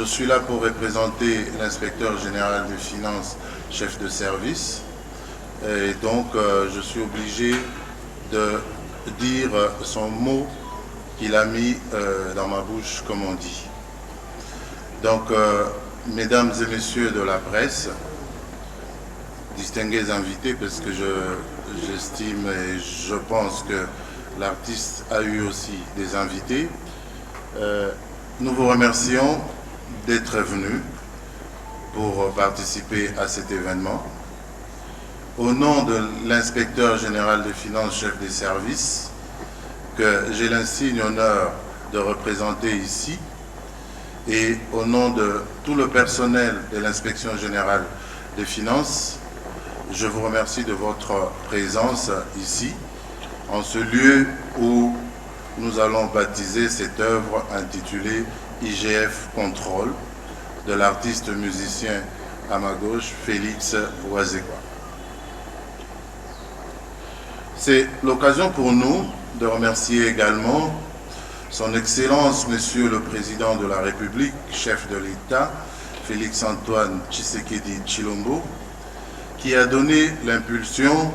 suis là pour représenter l'inspecteur général des finances, chef de service. Et donc, je suis obligé de dire son mot qu'il a mis dans ma bouche, comme on dit. Donc, mesdames et messieurs de la presse, distingués invités, parce que j'estime et je pense que l'artiste a eu aussi des invités, nous vous remercions d'être venus pour participer à cet événement. Au nom de l'inspecteur général des finances, chef des services, que j'ai l'insigne honneur de représenter ici, et au nom de tout le personnel de l'inspection générale des finances, je vous remercie de votre présence ici, en ce lieu où nous allons baptiser cette œuvre intitulée IGF Contrôle de l'artiste musicien à ma gauche, Félix Oazekwa. C'est l'occasion pour nous de remercier également son Excellence, Monsieur le Président de la République, chef de l'État, Félix-Antoine Tshisekedi Tshilombo, qui a donné l'impulsion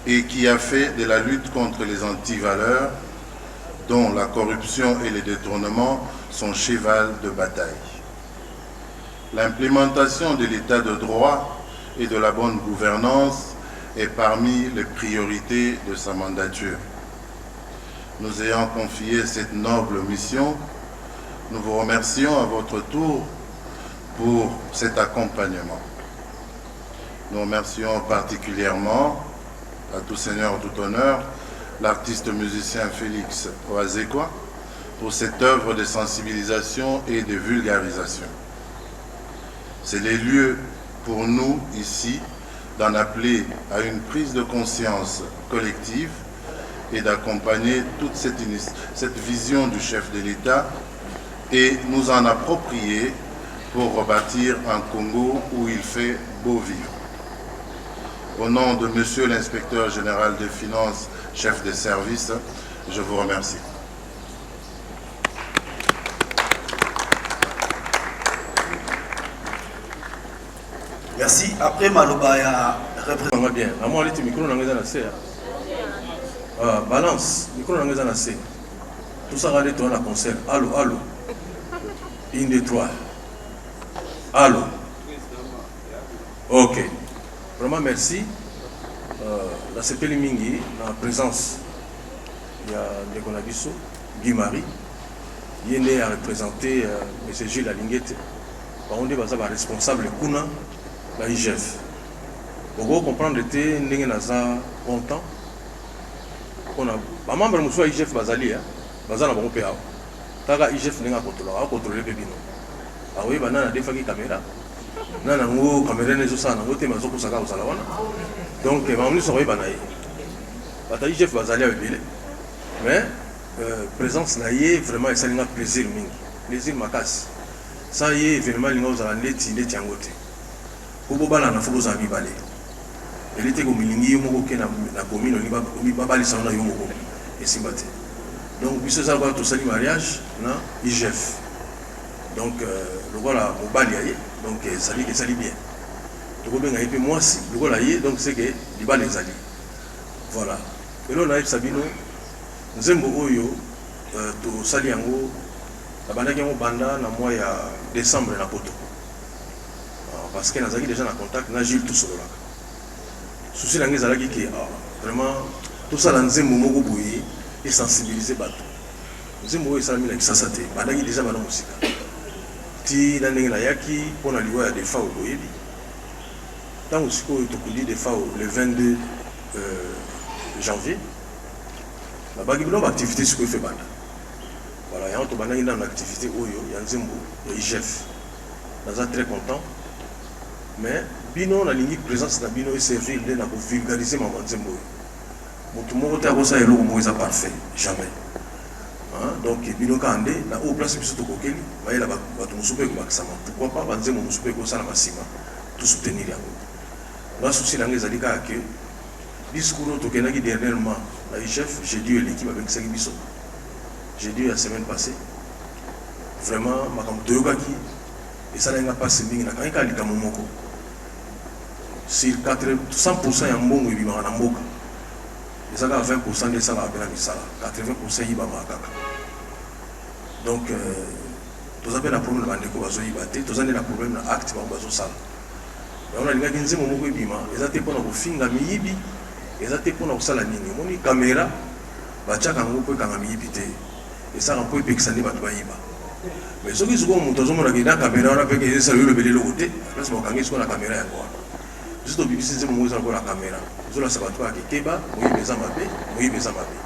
et qui a fait de la lutte contre les antivaleurs, dont la corruption et les détournements, son cheval de bataille. L'implémentation de l'état de droit et de la bonne gouvernance est parmi les priorités de sa mandature. Nous ayant confié cette noble mission, nous vous remercions à votre tour pour cet accompagnement. Nous remercions particulièrement, à tout seigneur, tout honneur, l'artiste musicien Félix Oazekwa pour cette œuvre de sensibilisation et de vulgarisation. C'est les lieux pour nous ici d'en appeler à une prise de conscience collective et d'accompagner toute cette vision du chef de l'État et nous en approprier pour rebâtir un Congo où il fait beau vivre. Au nom de Monsieur l'inspecteur général des finances, chef des services, je vous remercie. Merci. Après Malobaya, représentant bien. À moi, le micro n'a pas balance, micro n'a pas tout ça va être un concert. Allô, allô. Une, deux, trois. Allô. Ok. Vraiment merci. La CPL Mingi, en présence, il y a Ndekonabiso, Guy Marie. Il est à représenter M. Gilles Alinguette. On est responsable de Kuna, la IGF. Vous comprenez que nous sommes contents. On a un membre de l'IGF Bazali, Bazali a un Taga IGF n'est pas contrôlé le bébé. Ah oui, il y a des caméras. Il y a des caméras qui sont en train de se faire. Donc, il y a des caméras. IGF Bazali a été. Mais, la présence est vraiment un plaisir. Plaisir macasse. Ça y est, vraiment, nous avons les tiangote. Pour vous parler, il faut que vous ayez balé. Il était comme il y a na commune, il y a balé sans naïmo et simbaté. Donc, puisque ça va tout ça, le mariage, na IGF. Donc, le voilà, au balé, donc ça dit que ça dit bien. Donc, bien, et puis moi, si le voilà, donc c'est que il va les alliés. Voilà. Et là, on a Sabino, nous aimons Oyo, tout Saliango. La bande qui est banda na mois ya décembre na poto. Parce que nous avons déjà en contact na Gilles tout seul là. Souci la ngeza qui vraiment tout ça dans nzembo moko boye et sensibiliser bato. Nzembo et salami la kisasate. Banda qui déjà bana musika. Ti na ndenge la yaki pona liwa ya defa oboyebi. Tant musiko to kuli defa le 22 janvier. La bagi bilomba activité ce que fait banda. Voilà, il y a une activité où il y a un Zimbo, il y a IGF. Nous sommes très contents. Mais, Bino, la ligne de présence de Bino est servie pour vulgariser ma Zimbo. Tout le monde est parfait, jamais. Donc, Bino Kande, la haute place, c'est tout coquille. Il y a pourquoi pas, Banzemo Moussoupe, Massima, tout soutenir. Là, souci, la ngeza dika que, discours, dernièrement, la IGF, j'ai dit l'équipe avec Sagibiso. J'ai dit la semaine passée, vraiment, ma Toyogaki, et ça n'a pas passé mingi na kanga likamo moko sur 100% ya mbongo ebimaka na mboka ezaka 20% nde esalaka mpe na misala 80% yibamaka kaka donc toza mpe na problème na bandeko bazoyiba te toza nde na problème na acte bango bazosala yango nalingaki nzembo moko ebima eza te mpona kofinga miyibi eza te mpona kosala nini omoni kamera batiaka yango mpo ekanga miyibi te esaka mpo epekisa nde bato bayiba mais soki sikoyo moto azomonaka ena kamera wana mpeke ezesala yo lobele eloko te place bakangi sikoyo na kamera yango wana biso tobibisi nzembo moko eza lokola kamera ezolasa bato kaka keteba moyibi eza mabe moyibi eza mabe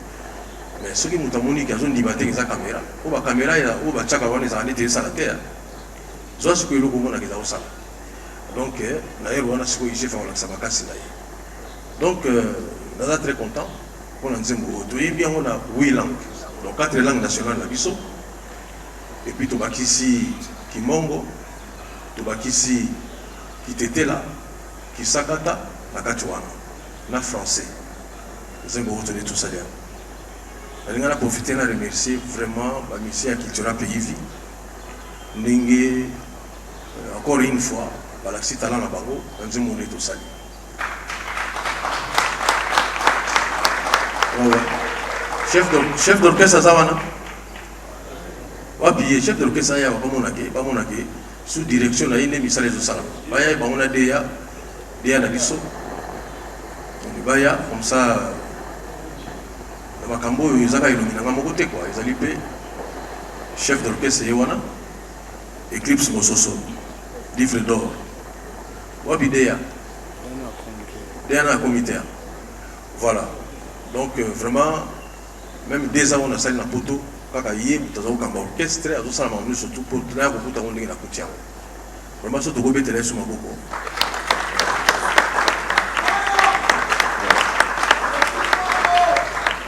mais soki moto amoniki azondima te eza kamera oyo bakamera oyo batiaka wana ezala nete esala te zwa sikoyo eloko omonaka eza kosala donc na yero wana sikoyo igf akolakisa makasi na ye donc naza très content mpona nzembo oyo toyebi yango na 8 langues donc 4 langues nationales na biso et puis tobakisi kimongo tobakisi kitetela kisakata na kati wana na français nzembo oyo tone tosali yango nalinga na profiter na remercier vraiment bamisie ya cultura pays ndenge encore une fois balakisi talent na bango na nzembo oyo tosali chef d'orchestre aza wana wapi ye chef d'orchestre aya bamonake sous direction na ye nde misala ezosala baya bango na deya na biso baya comme ça na makambo oyo ezaka elongi nanga moko te kwa ezali mpe chef d'orchestre ye wana Eclipse Mososo livre d'or wapi deya na comité voilà donc vraiment même des ans on a sali na poto kaka ye mutaza kokamba orchestre azosala makambo surtout pour naya kokuta ngo ndenge na kuti yango vraiment so tokobetela yesu maboko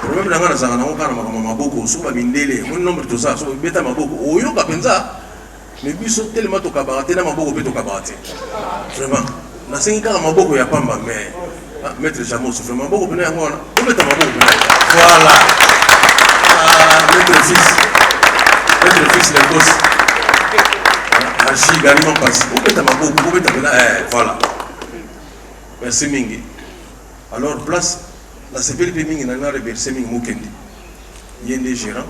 problème nanga nazalaka nango kaka na makambo maboko soki babindele moni nombre toza so beta maboko oyoka mpenza mais biso telema tokabaka te na maboko mpe tokabaka te vraiment nasengi kaka maboko ya pamba mais maître Jamos vraiment maboko pena yango wana obeta maboko pena voilà maître fils de gosse Archie Galiment passe obeta maboko obeta pena voilà merci mingi alors place la sepeli pe mingi nanga remercier mingi mokendi yende gérant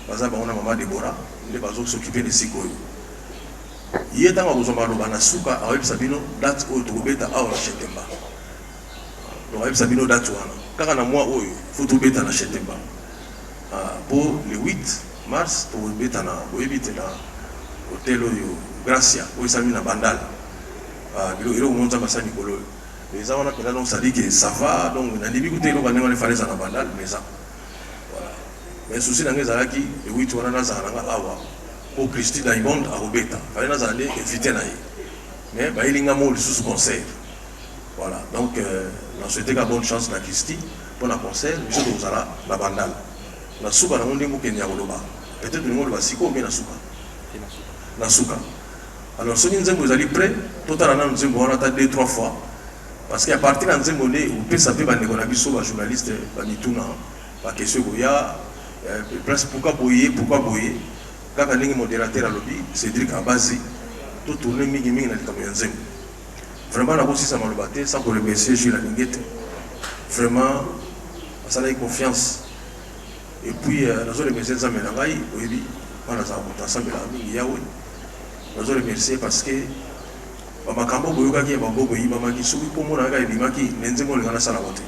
baza bango na mama Deborah nde bazosoccuper de sikoyo ye ntango akozwa maloba na suka akoyebisa bino date oyo tokobeta awa na Chetemba donc akoyebisa bino date wana kaka na mwa oyo fo tobeta na Chetemba po le 8 mars tokobeta na boyebi te na hotel oyo Gracia oyo esami na Bandal eloko monza basali mikolo oyo eza wana mpena donc sadi ke ça va donc nandibi kuta eloko ndenge wana efale eza na Bandal mais eza voilà mais souci nanga ezalaki le 8 wana nazala nanga awa po Christy Diamond akobeta fale nazala nde invité na ye mais bayelinga mo lisusu concert voilà donc na souhaité ka bonne chance na Christy pour na concert biso tokozala na Bandal na suka nango ndenge okende ya koloba peut-être ndenge oloba sikoyo mpe na suka alors soki nzembo ezali prêt totala nano nzembo wana ata 2-3 fois parce que à partir de nzembo nde opesa mpe bandeko na biso bajournaliste bamituna bakestion ekoya place pourquoi boye kaka ndenge modérateur alobi Cédric Abazi totourne mingi na likambo ya nzembo vraiment nakosisa maloba te sans koremercier Jules Alingete vraiment asalaki confiance et puis nazoremercier nzambe na ngai oyebi wana azala moto asambelaka mingi yawe nazoremercier parce que bamakambo boyokaki ya baboko eyibamaki soki komona kaka ebimaki nde nzembo olinga nasala ngo te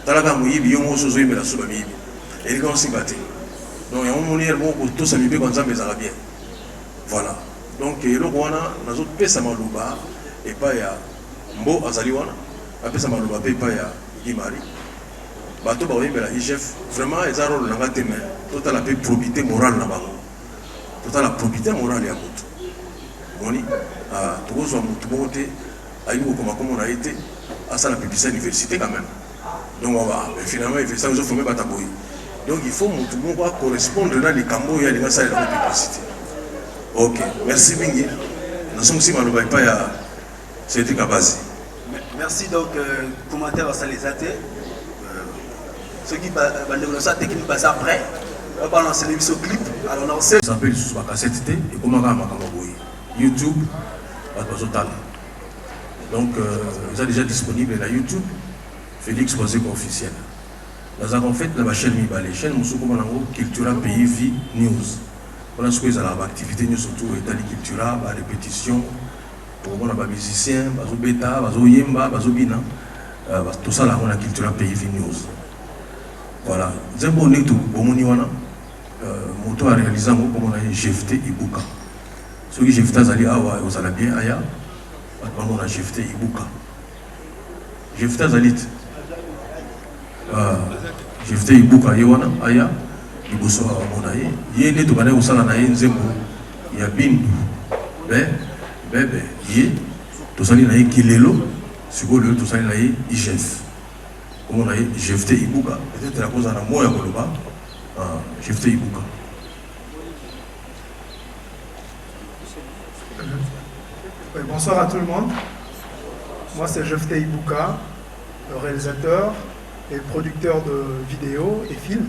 talaka moyibi yo moso ozoyembela so bamiyibi elika osimba te donc yango moniere moko kotosa mibeko ya nzambe ezala bien voilà donc eloko wana nazopesa maloba epai ya mbo azali wana apesa maloba mpe epai ya Gimari bato bakoyembela igf vraiment eza role nanga te mais totala mpe probité morale na bango totala probité morale ya moto moni tokozwa motu moko te ayebi kokoma kombo na ye te asala publicité à l'université quand même donc finalement université ezofome bata boye donc il faut motu moko acorrespondre na likambo oyo alinga asalela ko publicité ok merci mingi nasongisi maloba epai ya Cédric Abazi merci donc commentaire basala eza te soki bandeko na so atekini baza prêt balancer biso clip alors on sait ça peut lisusu bakasete te ekomaka makambo boye YouTube, donc ils sont déjà disponibles sur YouTube, Félix Wazekwa officiel. Nous avons fait la chaîne Mibale, chaîne Moussoukouma Cultura Pays Vie News. On a ce qu'ils ont l'activité news surtout état de cultura, la répétition, pour les musiciens, les bêta, les yemba, les bina, tout ça là on a Cultura Pays Vie News. Voilà, c'est bon net tout, bon moniwana, moto a réalisé un mot comme on a GFT Ibuka. Ceux qui GFT Zali Awa, vous allez bien aya, on a GFT Ibuka. GFT Zalit. GFT Ibuka Yewana aya. Ibuso Monaye, Yé to Bane Usala Naye Nzembo, Yabindu, Bebe, Yé, Tosali Naye Kilelo, Sugo le Tosali Naye IGF. Comme on a GFT Ibuka, peut-être la cause à la Moya Koloba, GFT Ibuka. Bonsoir à tout le monde. Moi c'est GFT Ibuka, le réalisateur et producteur de vidéos et films.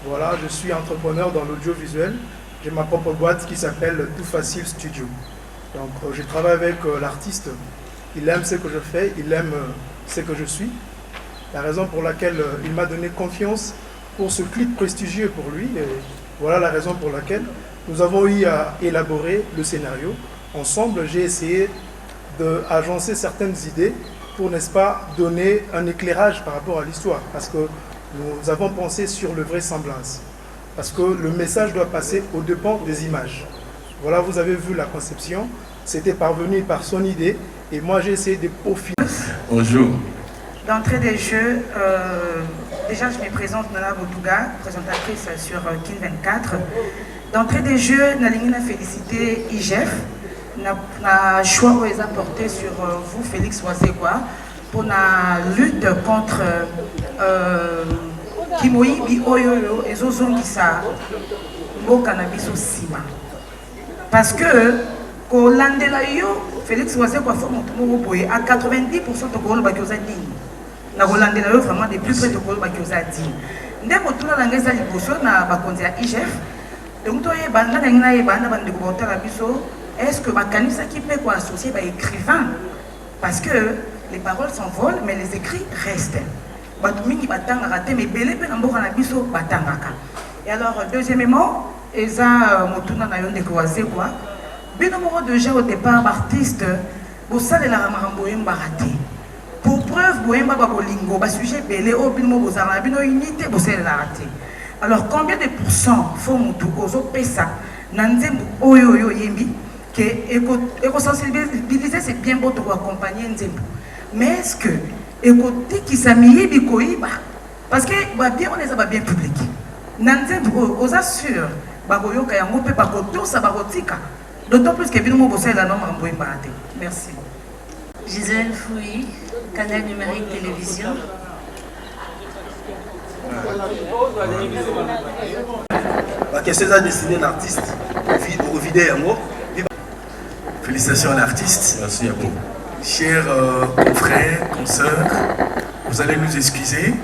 Voilà, je suis entrepreneur dans l'audiovisuel. J'ai ma propre boîte qui s'appelle Tout Facile Studio. Donc, je travaille avec l'artiste. Il aime ce que je fais, il aime ce que je suis. La raison pour laquelle il m'a donné confiance pour ce clip prestigieux pour lui. Et voilà la raison pour laquelle nous avons eu à élaborer le scénario. Ensemble, j'ai essayé d'agencer certaines idées pour, n'est-ce pas, donner un éclairage par rapport à l'histoire. Parce que nous avons pensé sur le vraisemblance, parce que le message doit passer au dépens des images. Voilà, vous avez vu la conception, c'était parvenu par son idée, et moi j'ai essayé de peaufiner. Bonjour. D'entrée des jeux, déjà je me présente Nana Boutouga, présentatrice sur Kin 24. D'entrée des jeux, Nalingi a félicité IGF, n'a choix où ils ont porté sur vous, Félix Wazekwa, pour la lutte contre Kimoïbi Oyoyo et Zozongisa au cannabis au Sima. Parce que, quand l'Andelayo, Félix Wazekwa à 90% de Kolo Bakioza Dini. Na Rolandelayo vraiment des plus près de Kolo Bakioza Dini. Ndé Motula Langeza Liboso na Bakonzia IGF. Donc, toi, Banda Nangina Banda Bandekobota Labiso, est-ce que Bakanisa qui peut associer par écrivain? Parce que les paroles s'envolent, mais les écrits restent. Et alors, deuxièmement, Eza Motuna Nayon de Kouazekwa, Binomoro déjà au départ, artiste, vous savez la Ramaramboyem Baraté. Pour preuve, Boyemba Babolingo, bas sujet belé, au Bino Bozara, Bino unité, Bossel la raté. Alors, combien de pourcents faut Moutou, Ozo Pesa, Nanzembu, Oyo Yembi, que éco-sensibiliser, c'est bien beau de vous accompagner Nzembu. Mais est-ce que écoutez qui s'amie bikoïba parce que bien on est bien public. Nanzembu aux assure bagoyo kayango pe bakoto sa barotika. D'autant plus que bino mo bossé la norme en boimbaté. Merci. Gisèle Fouy, canal numérique télévision. La question est destinée à l'artiste au vidéo. Félicitations à l'artiste. Merci à vous. Chers confrères, consoeurs, vous allez nous excuser.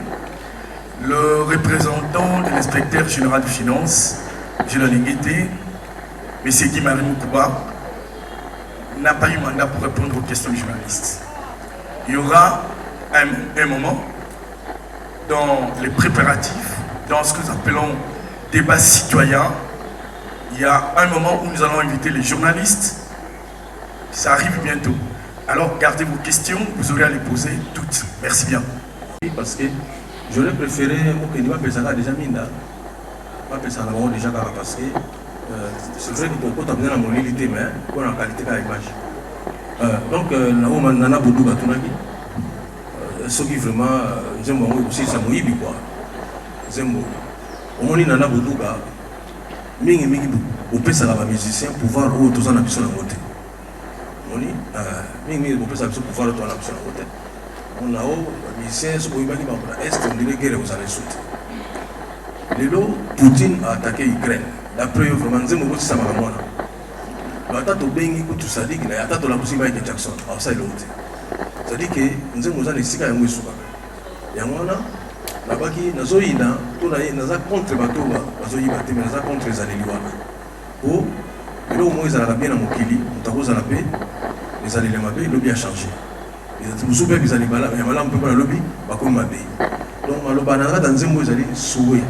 Le représentant de l'inspecteur général de finances, M. Laniguité, M. Guimari Moukouba, n'a pas eu mandat pour répondre aux questions du journaliste. Il y aura un moment dans les préparatifs, dans ce que nous appelons débat citoyen, il y a un moment où nous allons inviter les journalistes. Ça arrive bientôt. Alors gardez vos questions, vous aurez à les poser toutes. Merci bien. Parce que j'aurais préféré que nous appelions déjà Minda. Pas personnellement déjà parce que c'est vrai que pour amener la mobilité, mais pour la qualité de l'image. Donc, Nana Boudou Batunagi, ce qui vraiment, j'aime aussi ça mouille quoi. J'aime au Nana Boudou Mingi Mingi, au peut ça la musicien pouvoir où tous en appuyer sur la montée. Mingi au peut ça pouvoir tout en appuyer sur la montée. On a un musicien, ce qu'on va dire, est-ce qu'on dirait que vous allez sauter. Lelo, Poutine a attaqué l'Ukraine. D'après eux, vraiment, c'est mon ça va moi. L'attentat au Bengi, tout ça dit qu'il y a un la possibilité de Jackson. Alors ça, il est l'autre. Ça dit que nous avons des sikas et nous sommes. Et à moi, là-bas, nous avons contre Batoba, nous avons contre les Aléliwana. Pour Et là, au moins, ils ont bien à Mokili, ils ont la paix, les années de le lobby a changé. Ils ont bien les années de un peu le lobby, comme ma paix. Donc, le banana dans un mot, ils allaient souhaiter.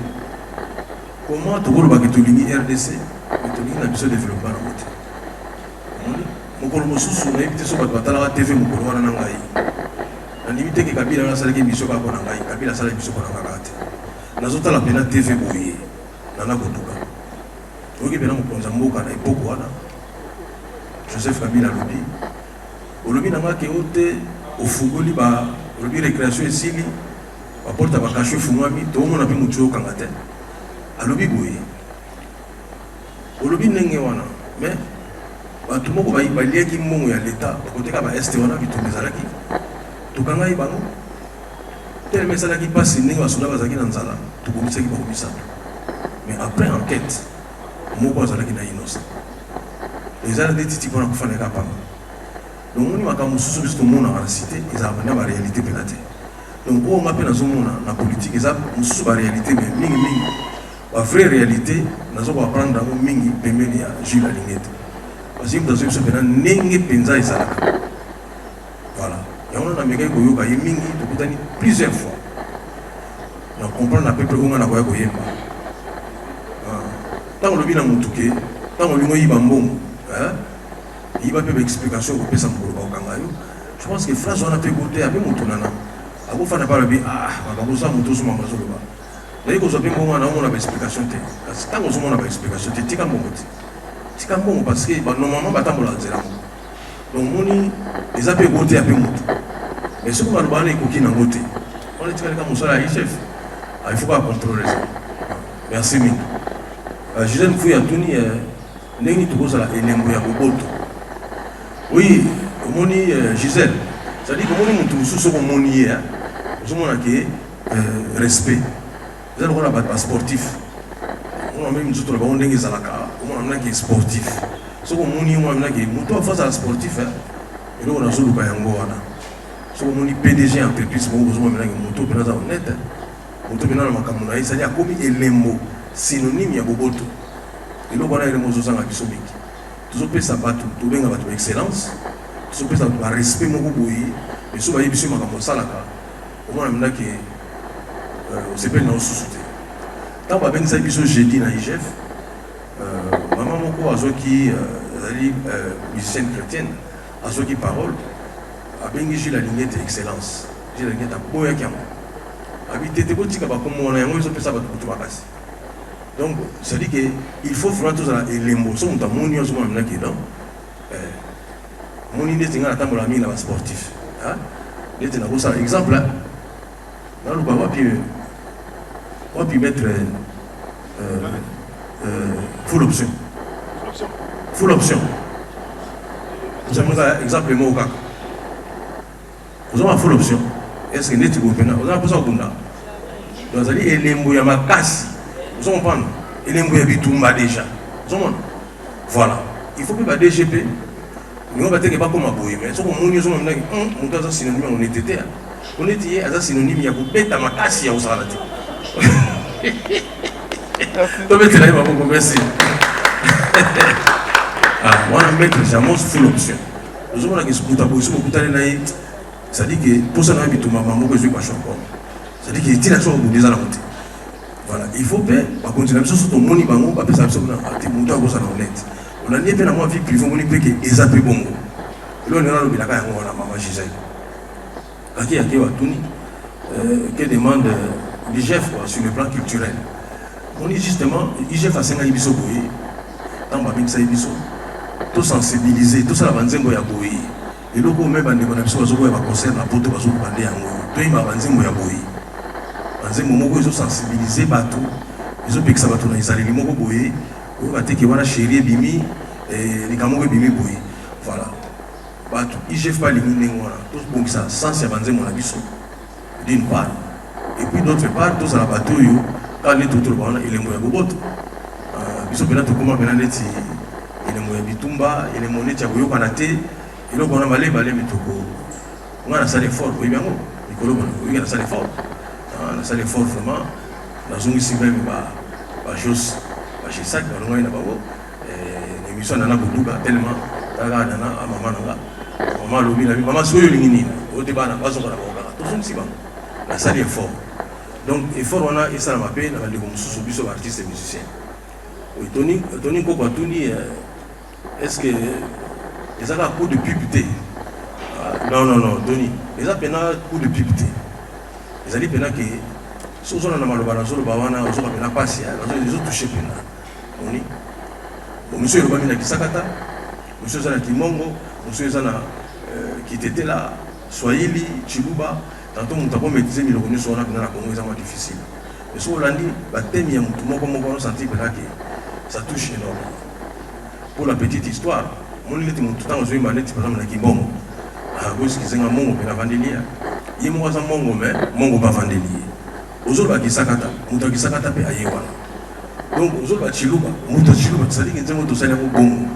Comment tu vois que tu as RDC, tu as besoin de développement dans le monde. Mokolo mosusu na éviter so bato batala TV mokolo wana ngai na limite ke Kabila na sala ke biso ka kona ngai Kabila sala biso kona ngakate nazo tala pena TV boye na kotuka oki pena mokonza mboka na epoko wana Joseph Kabila lobi olobi na ngake ote ofungoli ba olobi récréation esili ba porta ba kasho fungwami to mona pe mutu okangate alobi boye olobi ndenge wana mais bato moko baliaki mbongo ya leta bakoteka baeste wana bitumba ezalaki tokangai bango telema esalaki mpasi ndenge basoda bazalaki na nzala tokomisaki bango misato mais après enquête moko azalaki na innocent ezala nde titi mpona kofanaka pamba donc moni makambo mosusu biso tomonaka na cité ezala banda baréalité mpena te donc oyo nga mpe nazomona na politique eza mosusu baréalité mais mingimingi bavrai réalité nazokoaprendre yango mingi pembeni ya Jules Alingete parce que nous avons fait un penza et ça. Voilà. Et on a méga koyoka yemingi tokutani plusieurs fois. Donc comprendre à peu près où on a koya koyemba. Tant le bina mutuke, tant le ngoyi bambong, il va faire explication pour pesa mukolo ba kangayo. Je pense que phrase on a fait côté avec mutunana. Ako fana pas le bi bakabosa mutu suma mazolo ba. Dès que vous avez bon on a explication té. Parce que tant on a explication té tika mbongoti. C'est bon parce que normalement batambola nzela donc moni les appels côté à peu mutu mais ce qu'on va parler koki na ngote on est tika comme ça chef il faut pas contrôler ça merci mille Gisèle Fouya Tuni ndenge tukoza la elembo ya boboto oui moni Gisèle ça dit que moni mutu sous son moni hein vous mona que respect vous allez voir la sportif on a même nous autres on ndenge zalaka on est sportif. Ce qu'on moni on a qui muto face à sportif et là on a zulu ka yango wana. Ce qu'on moni PDG entreprise mo besoin maintenant que muto pena za honnête. Muto pena na makambo na isa ya komi elembo synonyme ya boboto. Et là on a elembo zo sanga biso mingi. Tuzo pesa batu to benga batu excellence. Tuzo pesa ba respect moko boyi et so ba yebiso makambo salaka. On a maintenant que c'est pas na susute. Tant ba benga biso jeudi na IGF maman moko azoki musicienne chrétienne azoki parole abengi Jules Alingete excellence Jules Alingete aboyaki yango habité te kotika bakomona yango ezopesa bato kutu makasi donc ça dit que il faut vraiment tous la elembo so muta moni ozo mona mnaki non moni ndeti ngana tambola mingi na ba sportif ndeti na kosa exemple na luba wapi mettre full option. Full option. Vous avez un exemple au cas. Vous avez full option. Est-ce que vous avez vous avez besoin de vous avez elembo ya makasi. Vous comprenez? Elembo ya bitumba déjà. Vous comprenez? Voilà. Il faut que le DGP nous va pas comme aboyer mais ce qu'on moni zo mona on doit synonyme on était on était à synonyme ya kubeta makasi ya usalati. Merci. On a mettre jamais full option. Nous avons la question ça dit que pour ça, nous avons besoin de ça dit que c'est la chose que nous avons voilà, il faut continuer à faire moni bango, on a dit que la vie privée, on a dit que c'est un peu bon. Là, on a dit que maman Gisèle. Qui demande l'IGF sur le plan culturel. On dit justement, l'IGF a 5 ans, tant que ça, tout sensibiliser, tout ça, la banzengo ya boyi. Et là, même quand on a besoin de concert, la pote va se bander en haut. Tout le monde a banzengo ya boyi. Banzengo moko ils ont sensibilisé bateau. Ils ont piqué ça bateau dans les allées moko boyi. On va te dire que chérie bimi et les camots bimi boyi. Voilà. Bateau. IGF pas les minengwa. Tout bon ça, sans ces banzengo na biso. D'une part. Et puis d'autre part, tous à la bateau yo. Quand les tout le monde il est moyen boboto. Biso pena to comment pena neti il est moyen bitumba, il est moyen tia boyo kanate. Et là, on a malé mitoko. On a salé fort, oui, bien, Nicolas, on a salé fort. On a salé fort vraiment. Dans une ici même, chose, chez ça, on a une émission nana boduka tellement tala nana maman nanga maman lobi na maman soyo lingini o te bana bazo kana ba to son siba la salle est fort donc effort on a et ça m'a payé na le mususu biso artiste et musicien o toni ko tuni est-ce que ils ont un coup de pupité non Tony ils ont un coup de pupité ils ont dit que si on a un maloba dans le bawana on a passé ils ont touché pena monsieur le bamina qui sakata monsieur zana kimongo monsieur zana qui était là swahili chiluba tantôt on t'a pas maîtrisé mais le connu sur la Congo c'est difficile mais sur l'andi thème ya mutu moko on sentit que ça touche énormément pour la petite histoire mon liti mutu tango zo imaneti par exemple na kimongo parce qu'ils ont un mongo pena vandelia il mo za mongo mais mongo ba vandelia ozo ba kisakata mutu kisakata pe ayewana donc ozo ba chiluba mutu chiluba ça dit que nzemo to sala ko bongo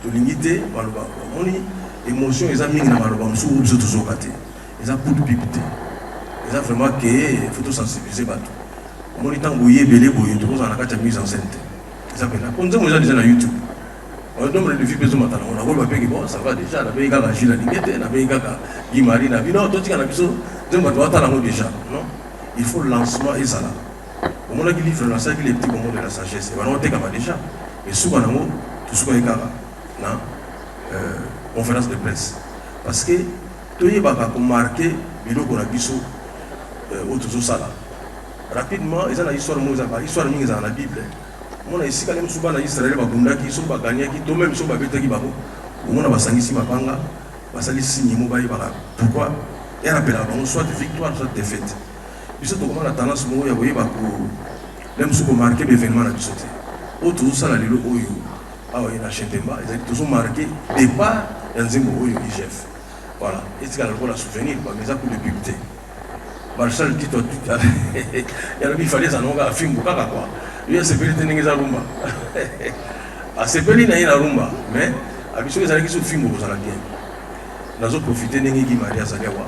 to limité maloba moni émotion ils ont mis na maloba msu biso to zo kate ils ont coup de pipité ils ont vraiment que faut sensibiliser bato moni tango yebele boyo to za na kata mise en scène ils ont pena ko nzemo déjà na YouTube on donne le film besoin maintenant on a volé payer bon ça va déjà la paye gars Gilles Lingete na paye gars Guimari na bino to tika na biso nzemo to atala ngo déjà non il faut le lancement et ça là au moment qu'il livre la salle les petits moments de la sagesse et on te kama déjà et souvent nango tout ce qu'on est kara na conférence de presse parce que toye baka ko marquer biloko na biso autour ça là rapidement ils ont la histoire mo za ba histoire mingi za na Bible on a ici quand même souvent na Israël ba bunda ki so ba gagner ki to même so ba beta ki bako on a basangisi mapanga basali signe mo ba yeba pourquoi et rappelle on soit de victoire soit de défaite biso to comment la tendance mo ya boyeba ko même so ko marquer l'événement na biso te autour ça la lelo oyo awa ina chentemba ils ont toujours marqué départ ya nzimbo oyo IGF voilà et c'est quand la souvenir quoi mais ça pour le public Marshal dit tout il y a il fallait ça non ga film kaka quoi il y a sécurité n'engage rumba à sécurité na ina rumba mais abiso ezali ki so film ko sala bien nazo profiter n'engi ki Maria Zaliawa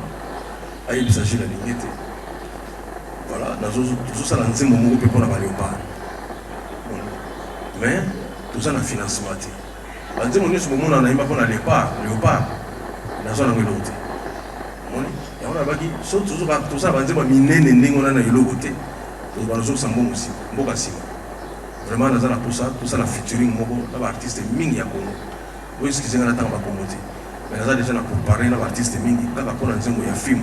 ayi bisaji la Lingete voilà nazo tout ça la nzembo moko pe pona ba léopard mais tout ça na financement te nzembo ni so mona na imba pona léopard nazo na ngelote moni ya ona baki so tout ça ba nzembo minene ndingo na yeloko te to ba nazo sambo musi mboka sima vraiment nazo na tout ça la featuring moko na artiste mingi ya Congo o excusez na tanga ba Congo te mais nazo déjà na préparer na artiste mingi kaka pona nzembo ya film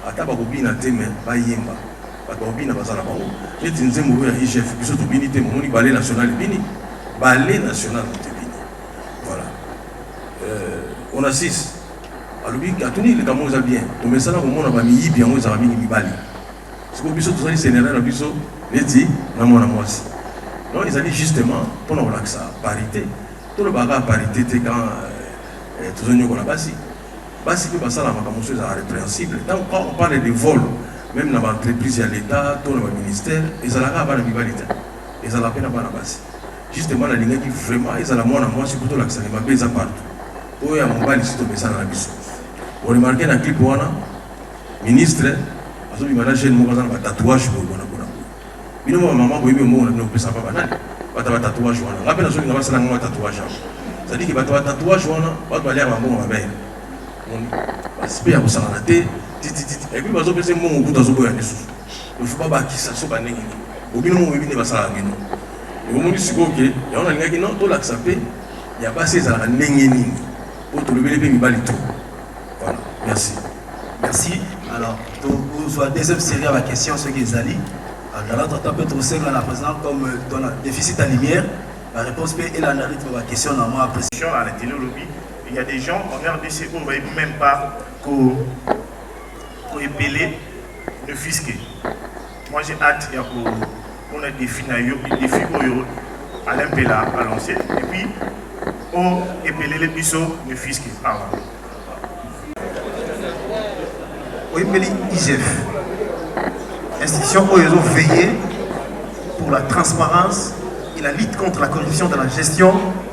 ata ba kobina te mais ba yemba ba kobina bazala ba o eti nzembo ya IGF biso to bini te moni ballet national bini ballet national te bini voilà on assiste alobi katuni le kamo za bien to mesala ko mona ba miyibi yango za mingi mibali siko biso to sali sénéral na biso neti na mona mwasi non ils allaient justement pour nous relaxer parité tout le bagage parité te quand tous on la basi que ça la makambo chose répréhensible donc quand on parle de vol même dans l'entreprise à l'état tout le ministère ils allaient pas na mibali te ils allaient pas na basi justement la ligne qui vraiment ils allaient mona mwasi plutôt l'accès ma beza partout oya mobali sito mesana na biso on remarqué dans clip wana ministre azobi manager mo bazana ba tatouage ko bona bona bino mama boyebi mo na pesa pa banani bata ba tatouage wana ngape na zo ngaba sala ngaba tatouage ça dit que bata ba tatouage wana ba ba lia ba mo ba belle on aspect ya kosala na te et puis bazo pesa mo nguta zo boya nesu il faut pas ba kisa so ba nengi obino mo bibine basala ngino et mo ni sikoke ya ona ngaki non to l'accepter ya ba se za nengi nini pour tout le bébé mibali tout. Voilà, merci. Merci. Alors, pour la deuxième série à la question, ce qui est Zali. Alors, on peut trouver dans la présence comme dans le déficit à lumière. La réponse peut être la question normalement après. À la télé-lobby, il y a des gens, on regarde ces on ne voit même pas qu'on épeler le fisqué. Moi, j'ai hâte qu'on ait des filles à l'impéla à lancer. Et puis, on épelé les bisous le fisqué. Oyembeli IGF, institution où ils ont veillé pour la transparence et la lutte contre la corruption dans la gestion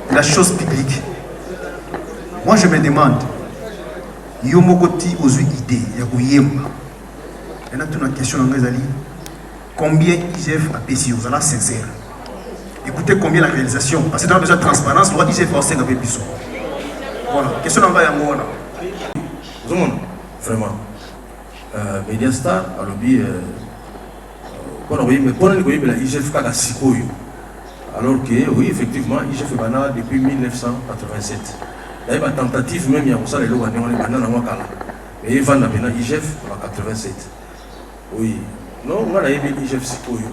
de la chose publique. Moi je me demande, Yomogoti aux idées, Yagouyemba. Et là, une question dans les alliés, combien IGF a payé, vous allez sincère. écoutez combien la réalisation. Parce que dans besoin de transparence, le roi IGF va aussi un peu plus. Voilà, question d'envoi à moi. Vraiment. Mediastar, à l'objet, quand on voit la IGF Kaka Sikoyo. Alors que, oui, effectivement, IGF est banal depuis 1987. Il y a une tentative même, il y a aussi les lois, on est banal en Wakala. Mais il y a une IGF en 87. Oui. Non, on a eu l'IGF Sikoyo.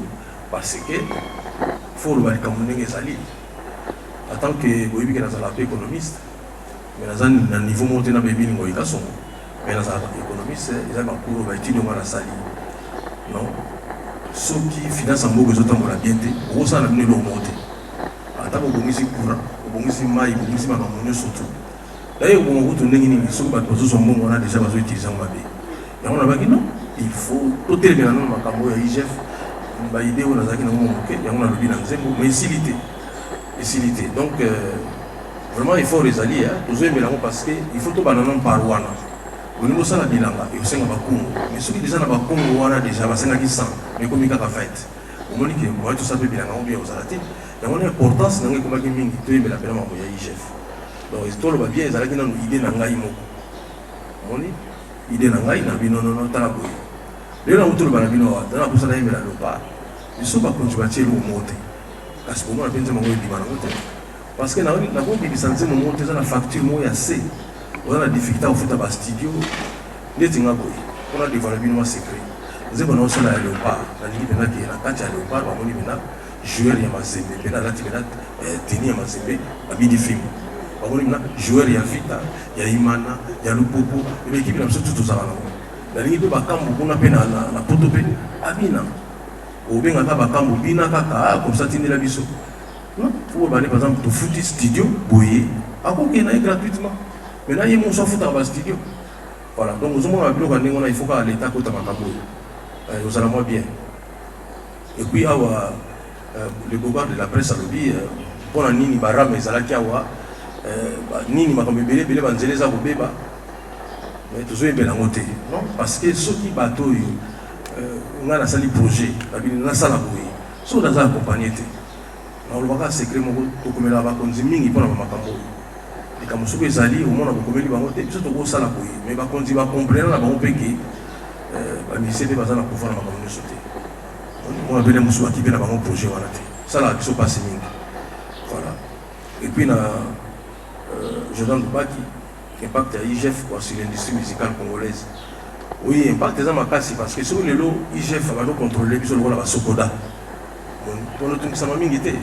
Parce que, il faut le voir comme on est allé. En tant que, vous voyez, économiste, mais dans un niveau monté dans le bébé, mais dans un économiste, ils ont un cours de l'étude de la salle. Non. Ceux qui financent en beaucoup de temps pour la bienté, vous savez, nous l'avons monté. En tant que vous avez courant, vous avez maille, vous avez maman, surtout. D'ailleurs, vous avez tourné une émission, vous avez on a déjà besoin d'utiliser un mabé. Et on a dit non, il faut tout terminer dans le cambo à IGF. On a idée, on a dit non, ok, et on a le bilan, mais facilité. Donc, vraiment, il faut les allier, toujours parce qu'il faut tout bananer par Wana. Au niveau de la bilanga, il y a un Bakongo. Mais ceux qui disent que Bakongo, on a déjà 100, mais comme il y a fait. Au moment où on a tout ça, bilanga, on vient aux Alatés. Il y a une importance dans le combat qui est la peine à IGF. Donc, il faut bien, il y a une idée dans l'idée. Idée dans l'idée, non, t'as la bouille. Les gens autour de la bino, dans la pousse à la lopar. Ils sont pas continués à tirer au monté. Parce que moi, je pense que je vais parce que dans le monde, il y a une facture assez. On a la difficulté à faire un studio. On a développé un secret. Nous avons aussi la léopard. On a dit que la léopard, on a joueur et mazembe. On a dit tenir mazembe, on a mis des films. On a joueur et vita, il y a Imana, il y a le Popo. Et l'équipe a tout ça. La ligne de Bakambo, on a peine à la potopé, Abina. Ou bien à Bakambo, Bina Kaka, comme ça, tenir la biseau. Il faut par exemple le foot studio, boyer, à quoi qu'il y ait gratuitement. Mais là, il y a mon s'en fout dans le studio. Voilà, donc nous avons un il faut que l'État côté Macabou. Nous allons moins bien. Et puis, le boulevard de la presse à l'objet, pour un nini barra, mais à la Kiawa, nini m'a comme bébé, banzeleza au béba. Mais toujours une belle montée. Non, parce que ceux qui bateau, on a la salle projet, la salle à bouiller. Ceux dans la compagnie. On va secret comme la vacances mingi pour la makambo. Et comme ceux qui allaient au monde à beaucoup de bangoté, surtout au sala bouille. Mais par contre, ils vont comprendre la banque qui, mais c'est des bases à la pouvoir la makambo sauter. On appelle les moussous qui viennent à banque projet voilà. Ça là qui se passe mingi. Voilà. Et puis je donne le bac qui impacte à IGF quoi sur l'industrie musicale congolaise. Oui, impact des amakasi parce que sur les lots IGF va nous contrôler puis sur le rôle à Sokoda. Pour le temps ça m'a mis été.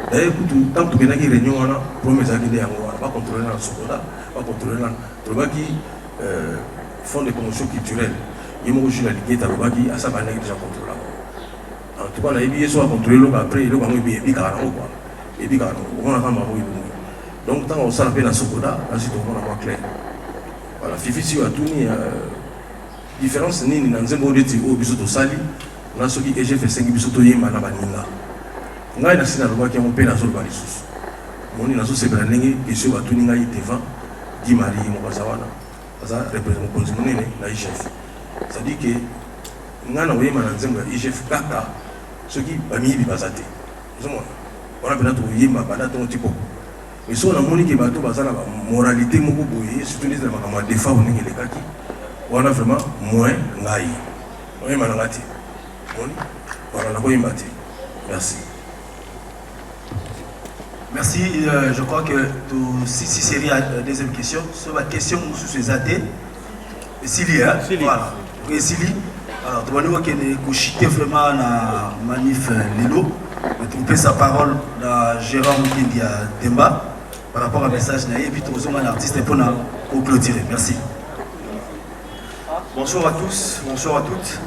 D'ailleurs, tant que bien qu'il réunion on a promis à l'idée on va contrôler la Sokoda, va contrôler la Trobaki fond de promotion culturelle. Il m'a reçu la ligue à Trobaki à sa manière déjà contrôlable. En tout cas, la IBS soit contrôlée après le bango bien bicarano quoi. Et bicarano, on a quand même donc tant on s'appelle la Sokoda, là c'est tout le monde clair. Voilà, Fifi si a tout ni différence ni dans un monde de au biso to sali. On a ce qui est fait 5 bisoto yema na baninga. Ngai na sina loba ki on pe na zo balisus. Moni na zo se branenge que se batu ninga yi devant Guy Marie mo bazawana. Ça représente konzi monene na IGF. Ça dit que ngana oyema na nzembo ya IGF kaka ce qui ba mi bi bazate. On a peut-être yema bana ton tipo. Mais si on a moni que bato bazana ba moralité moko boye surtout les makama defa oninga le kaki. On a vraiment moins ngai. Oyema na ngati. Voilà, merci. Merci. Je crois que si série à deuxième question, sur la question sous ces athées, Sili, voilà. Et Sili, alors tu vas nous voir qu'il est couché vraiment la manif Lilo, tromper sa parole à Jérôme Kindia Demba par rapport à message et puis tu as un artiste pour clôturer. Merci. Bonsoir à tous, bonsoir à toutes.